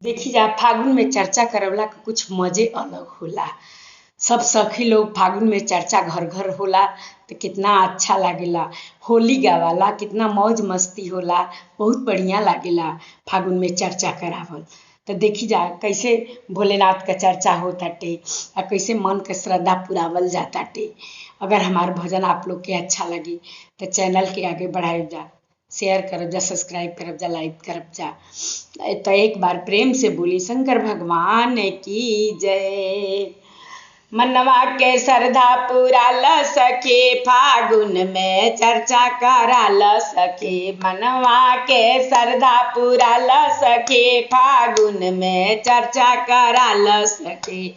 देखी जा फागुन में चर्चा करवला के कुछ मजे अलग होला। सब सखी लोग फागुन में चर्चा घर घर होला तो कितना अच्छा लागेला। होली गावाला कितना मौज मस्ती होला, बहुत बढ़िया लागेला फागुन में चर्चा करावल। तो देखी जा कैसे भोलेनाथ का चर्चा होताटे और कैसे मन के श्रद्धा पुरावल जाताटे। अगर हमार भजन आप लोग के अच्छा लगी तो चैनल के आगे बढ़ाई जा, शेयर करब जा, सब्सक्राइब करब जा, लाइक करब जा। तो एक बार प्रेम से बोली शंकर भगवान की जय। मनवा के श्रद्धा पूरा ल सके, फागुन में चर्चा करा ल सके। मनवा के श्रद्धा पूरा ल सके, फागुन में चर्चा करा ल सके।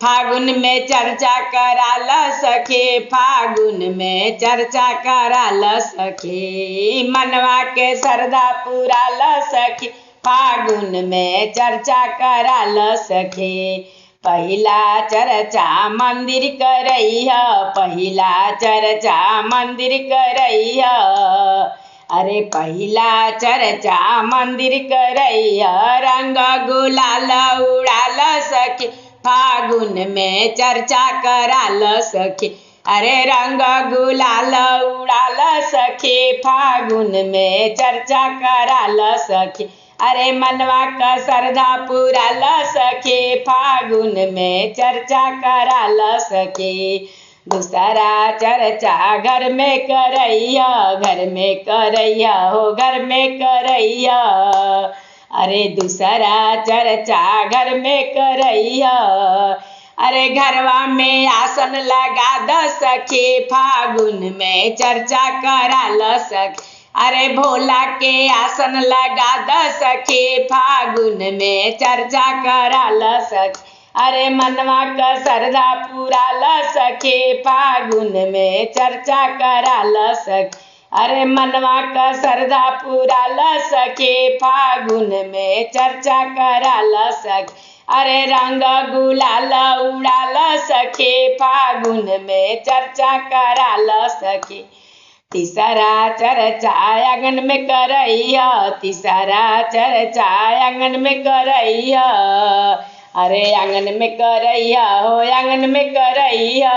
फागुन में चर्चा करा ल सके, फागुन में चर्चा करा ल सके। मनवा के श्रद्धा पूरा ल सके, फागुन में चर्चा करा ल सके। पहिला चर्चा मंदिर करैया, पहिला चर्चा मंदिर करैया। अरे पहिला चर्चा मंदिर करैया, रंग गुलाल उड़ाल सके, फागुन में चर्चा करा ल सके। अरे रंग गुलाल उड़ाल सके, फागुन में चर्चा करा ल सके। अरे मनवा का श्रद्धा पूरा ल सके, फागुन में चर्चा करा ल सके। दूसरा चर्चा घर में करैया, घर में करैया हो, घर में करैया। अरे दूसरा चर्चा घर में करैया। अरे घरवा में आसन लगा द सके, फागुन में चर्चा करा ल सके। अरे भोला के आसन लगा द सके, फागुन में चर्चा करा ल सके। अरे मनवा का श्रद्धा पूरा ल सके, फागुन में चर्चा करा ल सके। अरे मनवा का श्रद्धा पूरा ल सके, फागुन में चर्चा करा ल सके। अरे रंग गुलाल उड़ाल सके, फागुन में चर्चा करा ल सके। तीसरा चर्चा आंगन में करैया, तीसरा चर्चा आंगन में करैया। अरे आंगन में करैया हो, आंगन में करैया।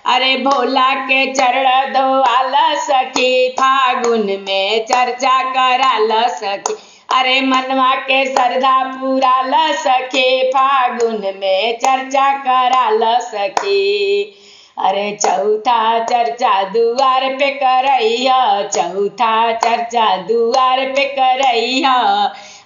अरे भोला के चरण धोआल सके, फागुन में चर्चा करा ल सके। अरे मनवा के श्रद्धा पूरा ल सके, फागुन में चर्चा करा ल सके। अरे चौथा चर्चा दुआर पे करैया, चौथा चर्चा दुआर पे करैया।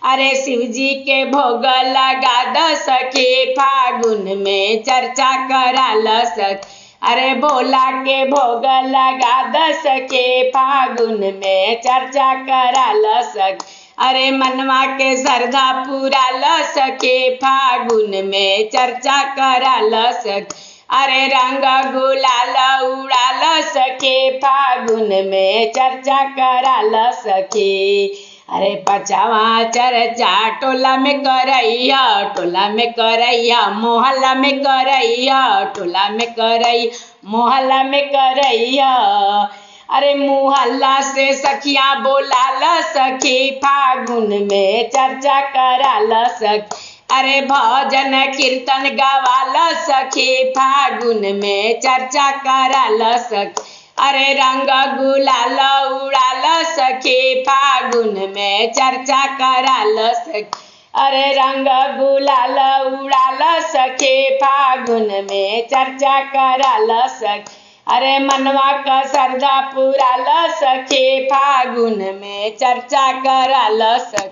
अरे शिव जी के भोग लगा द सके, फागुन में चर्चा करा ल सके। अरे भोला के भोग लगा द सके, फागुन में चर्चा करा ल सके। अरे मनवा के श्रद्धा पूरा ल सके, फागुन में चर्चा करा ल सके। अरे रंग गुलाल उड़ाल सके, फागुन में चर्चा करा ल सके। अरे पचावा चर्चा टोला में करैया, टोला में करैया, मोहल्ला में करैया, टोला में करैया, मोहल्ला में करैया। अरे मुहल्ला से सखिया बोला ल सके, फागुन में चर्चा करा ल सके। अरे भजन कीर्तन गवा ल सके, फागुन में चर्चा करा ल सके। अरे रंग गुलाल उड़ाल सके, फागुन में चर्चा करा ल सके। अरे रंग गुलाल उड़ाल सके, फागुन में चर्चा करा ल सके। अरे मनवा का श्रद्धा पूरा ल सके, फागुन में चर्चा करा ल सके।